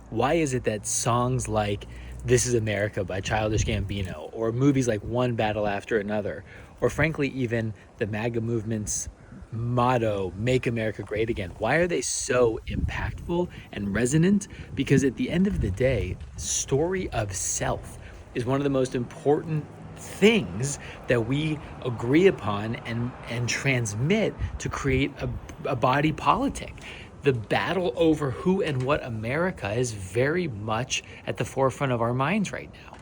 Why is it that songs like This Is America by Childish Gambino, or movies like One Battle After Another, or frankly, even the MAGA movement's motto, Make America Great Again, why are they so impactful and resonant? Because at the end of the day, story of self is one of the most important things that we agree upon and transmit to create a body politic. The battle over who and what America is very much at the forefront of our minds right now.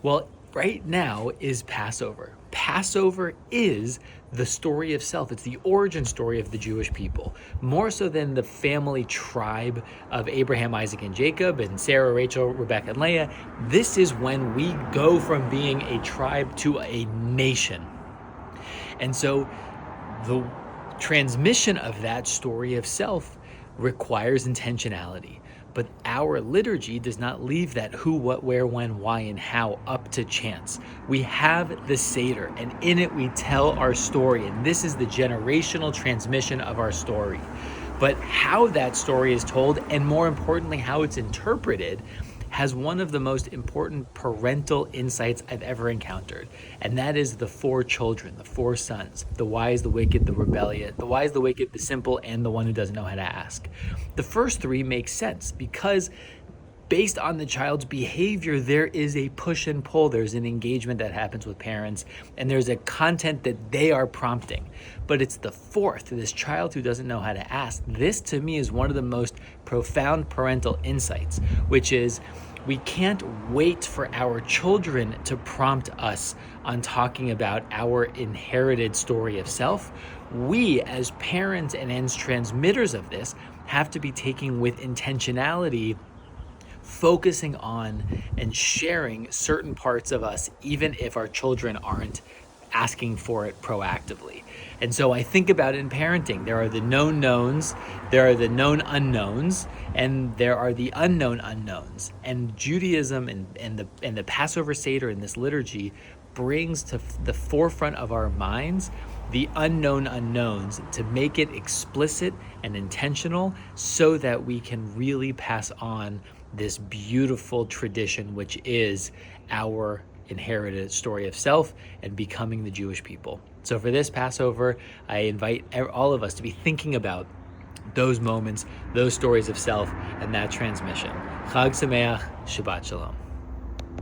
Well, right now is Passover. Passover is the story of self. It's the origin story of the Jewish people. More so than the family tribe of Abraham, Isaac, and Jacob, and Sarah, Rachel, Rebecca, and Leah. This is when we go from being a tribe to a nation. And so the transmission of that story of self requires intentionality. But our liturgy does not leave that who, what, where, when, why, and how up to chance. We have the Seder, and in it we tell our story, and this is the generational transmission of our story. But how that story is told, and more importantly, how it's interpreted, has one of the most important parental insights I've ever encountered. And that is the four children, the four sons, the wise, the wicked, the rebellious, the wise, the wicked, the simple, and the one who doesn't know how to ask. The first three make sense because based on the child's behavior, there is a push and pull. There's an engagement that happens with parents, and there's a content that they are prompting. But it's the fourth, this child who doesn't know how to ask. This, to me, is one of the most profound parental insights, which is we can't wait for our children to prompt us on talking about our inherited story of self. We, as parents and as transmitters of this, have to be taking with intentionality, focusing on and sharing certain parts of us, even if our children aren't asking for it proactively. And so I think about it in parenting. There are the known knowns, there are the known unknowns, and there are the unknown unknowns. And Judaism and the Passover Seder in this liturgy brings to the forefront of our minds the unknown unknowns to make it explicit and intentional so that we can really pass on this beautiful tradition, which is our inherited story of self and becoming the Jewish people. So for this Passover, I invite all of us to be thinking about those moments, those stories of self, and that transmission. Chag Sameach, Shabbat Shalom.